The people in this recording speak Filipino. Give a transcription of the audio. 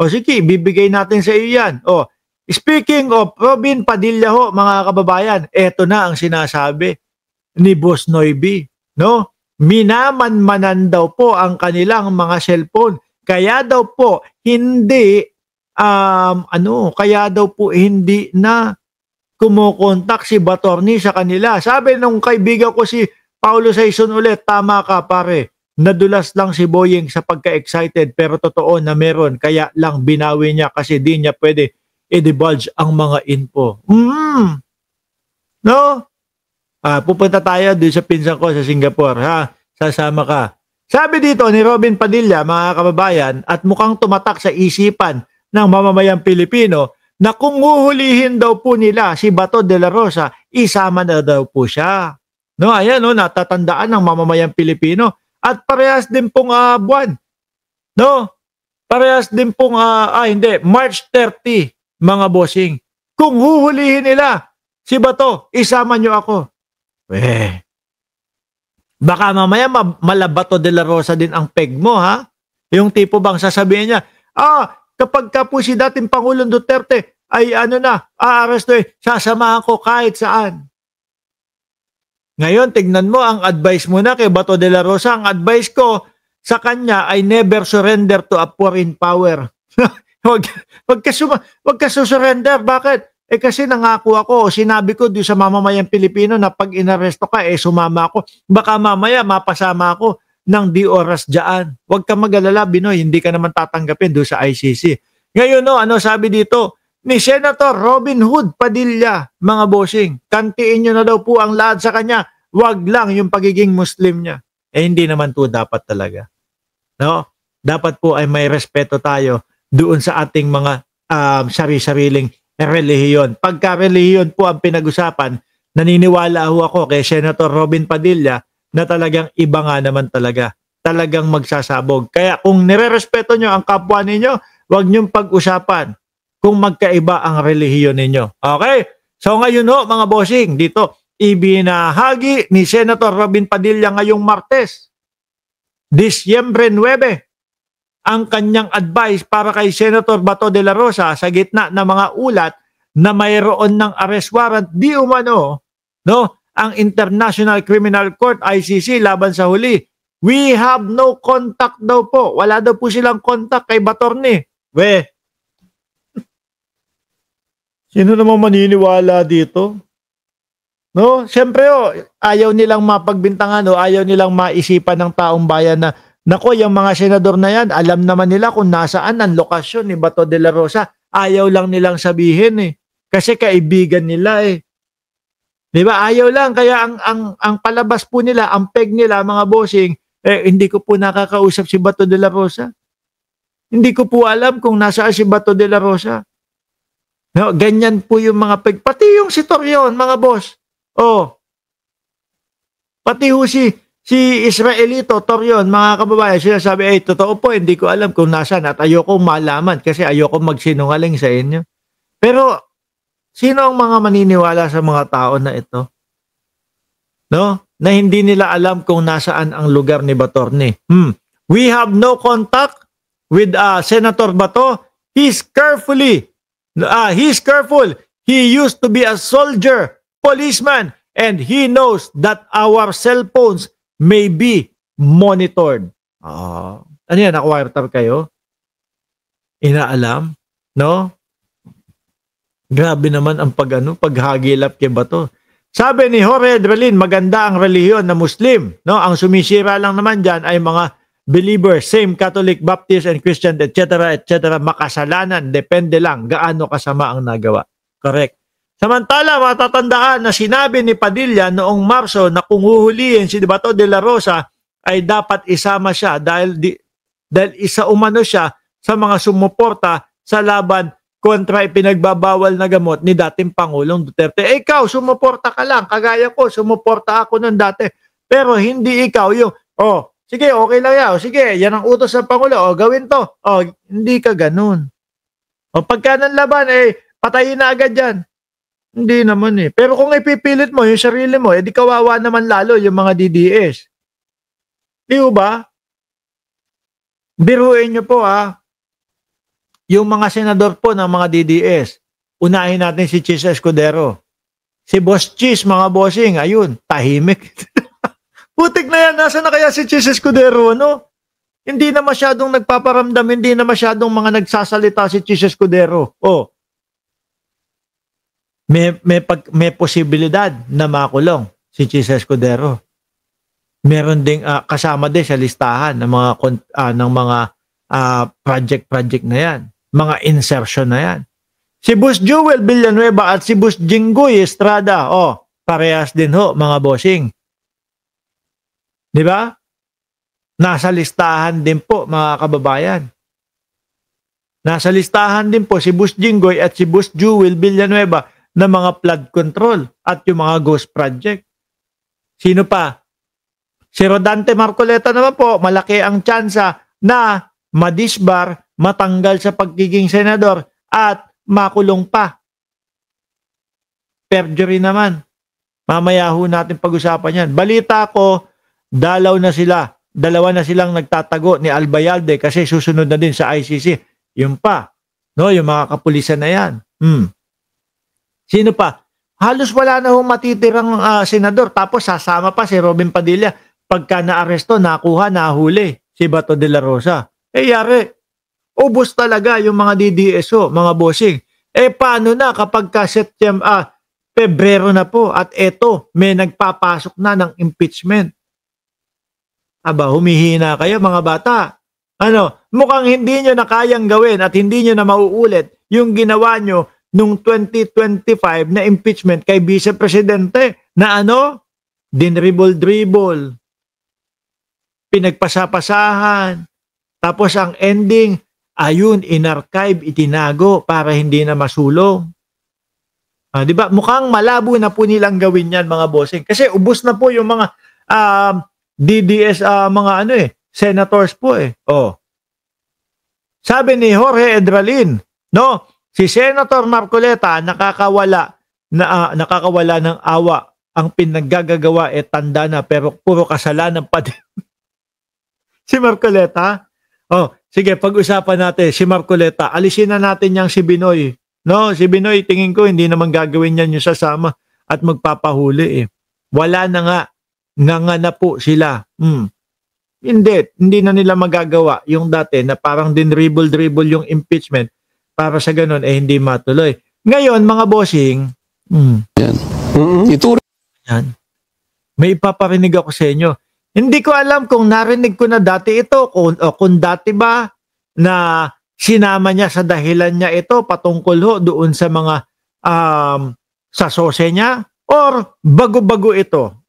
O sige, ibibigay natin sa iyo yan. O, speaking of Robin Padilla ho, mga kababayan, eto na ang sinasabi ni Boss Noybi, no? Minamanmanan daw po ang kanilang mga cellphone. Kaya daw po hindi kaya daw po hindi na kumukontak si Batorni sa kanila. Sabi nung kaibigan ko si Paulo Saison ulit, tama ka pare. Nadulas lang si Boyeng sa pagka-excited pero totoo na meron kaya lang binawi niya kasi di niya pwede i-divulge ang mga info. No? Pupunta tayo doon sa pinsan ko sa Singapore, ha? Sasama ka. Sabi dito ni Robin Padilla, mga kababayan, at mukhang tumatak sa isipan ng mamamayang Pilipino na kung huhulihin daw po nila si Bato de la Rosa, isama na daw po siya. No, ayan, no, natatandaan ng mamamayang Pilipino at parehas din pong buwan. No? Parehas din pong March 30, mga bossing. Kung huhulihin nila si Bato, isama nyo ako. Baka mamaya malabato de la Rosa din ang peg mo, ha? Yung tipo bang sasabihin niya, kapag ka po si dating Pangulong Duterte ay aaresto sasamahan ko kahit saan. Ngayon, tignan mo ang advice mo na kay Bato de la Rosa. Ang advice ko sa kanya ay never surrender to a foreign power. Wag ka surrender. Bakit? Kasi nangako ako, sinabi ko doon sa mamamayang Pilipino na pag inaresto ka, sumama ako. Baka mamaya mapasama ako ng di oras dyan. Huwag ka mag-alala, Binoy, hindi ka naman tatanggapin doon sa ICC. Ngayon, ano sabi dito? Ni Senator Robin Hood Padilla, mga bossing, kantiin nyo na daw po ang lahat sa kanya. Huwag lang yung pagiging Muslim niya. Hindi naman to dapat talaga. No? Dapat po ay may respeto tayo doon sa ating mga sari-sariling relihiyon. Pagka relihiyon po ang pinag-usapan, naniniwala ho ako kay Senator Robin Padilla na talagang iba nga naman talaga. Talagang magsasabog. Kaya kung nire-respeto nyo ang kapwa ninyo, huwag nyong pag-usapan kung magkaiba ang relihiyon ninyo. Okay? So ngayon ho, mga bossing, dito, ibinahagi ni Senator Robin Padilla ngayong Martes, Disyembre 9, ang kanyang advice para kay Senator Bato de la Rosa sa gitna ng mga ulat na mayroon ng arrest warrant di umano, no, ang International Criminal Court ICC laban sa huli. We have no contact daw po. Wala daw po silang contact kay Batorni. Sino naman maniniwala dito? No, siyempre ayaw nilang mapagbintangan ayaw nilang maisipan ng taong bayan na nako, yung mga senador na yan, alam naman nila kung nasaan ang lokasyon ni Bato de la Rosa. Ayaw lang nilang sabihin kasi kaibigan nila Di ba? Ayaw lang. Kaya ang palabas po nila, ang peg nila, mga bossing, hindi ko po nakakausap si Bato de la Rosa. Hindi ko po alam kung nasaan si Bato de la Rosa. No, ganyan po yung mga peg. Pati yung si Torion, mga boss. Pati ho si Israelito, Torion, mga kababayan, sinasabi, totoo po, hindi ko alam kung nasaan at ayoko malaman kasi ayoko magsinungaling sa inyo. Pero, sino ang mga maniniwala sa mga tao na ito? No? Na hindi nila alam kung nasaan ang lugar ni Batorni. We have no contact with Senator Bato. He's careful. He used to be a soldier, policeman, and he knows that our cell phones may be monitored. Ano yan? Naka-wiretap kayo? Inaalam? No? Grabe naman ang paghagilap kay Bato. Sabi ni Jorge Drelin, maganda ang relihiyon na Muslim. No? Ang sumisira lang naman dyan ay mga believers, same Catholic, Baptist, and Christian, etc., etc., makasalanan. Depende lang gaano kasama ang nagawa. Correct. Samantala, matatandaan na sinabi ni Padilla noong Marso na kung huhulihin si Bato de la Rosa ay dapat isama siya dahil isa umano siya sa mga sumuporta sa laban kontra ipinagbabawal na gamot ni dating Pangulong Duterte. Ikaw, sumuporta ka lang. Kagaya ko, sumuporta ako noon dati. Pero hindi ikaw yung, sige, okay lang yan. Sige, yan ang utos ng Pangulo. Gawin to. Hindi ka ganun. Pagka ng laban, patayin na agad yan. Hindi naman Pero kung ipipilit mo yung sarili mo, di kawawa naman lalo yung mga DDS. Di ba? Biruin nyo po yung mga senador po ng mga DDS, unahin natin si Chis Escudero. Si Boss Chis, mga bossing, ayun, tahimik. Putik na yan, nasa na kaya si Chis Escudero, no? Hindi na masyadong nagpaparamdam, hindi na masyadong mga nagsasalita si Chis Escudero. Oh, may posibilidad na makulong si Chis Escudero. Meron ding kasama din sa listahan ng mga project na yan, mga insertion na yan. Si Boss Joel Villanueva at si Boss Jinggoy Estrada, oh, parehas din ho, mga bossing. Di ba? Nasa listahan din po, mga kababayan. Nasa listahan din po si Boss Jinggoy at si Boss Joel Villanueva na mga flood control at yung mga ghost project. Sino pa? Si Rodante Marcoleta naman po, malaki ang tsansa na madisbar, matanggal sa pagiging senador at makulong pa. Perjury naman. Mamaya ho natin pag-usapan yan. Balita ko, dalawa na silang nagtatago ni Albayalde kasi susunod na din sa ICC. Yung pa, no, yung mga kapulisan na yan. Sino pa? Halos wala na hong matitirang senador. Tapos sasama pa si Robin Padilla. Pagka naaresto, nakuha, nahuli si Bato de la Rosa. Yari. Ubos talaga yung mga DDSO, mga bossing. Paano na kapag Pebrero na po at eto, may nagpapasok na ng impeachment. Aba, humihina kayo mga bata. Mukhang hindi nyo na kayang gawin at hindi nyo na mauulit yung ginawa nyo nung 2025 na impeachment kay Vice Presidente na dinribble-dribble, pinagpasapasahan, tapos ang ending, ayun, in-archive, itinago para hindi na masulong. Di ba? Mukhang malabo na po nilang gawin yan, mga bossing. Kasi ubos na po yung mga DDS, senators po eh. Oh. Sabi ni Jorge Edralin, no, si Senator Marcoleta nakakawala ng awa. Ang pinaggagawa tanda na pero puro kasalanan pa din. Si Marcoleta? Oh, sige, pag-usapan natin si Marcoleta. Alisin na natin yang si Binoy. No, si Binoy, tingin ko hindi naman gagawin yan yung sasama at magpapahuli eh. Wala na nga. Nga na po sila. Hindi na nila magagawa yung dati na parang dinribble-dribble yung impeachment para sa ganun hindi matuloy. Ngayon, mga bossing, yan. May ipaparinig ako sa inyo. Hindi ko alam kung narinig ko na dati ito o kung dati ba na sinama niya sa dahilan niya ito patungkol doon sa mga sa sose niya or bago-bago ito.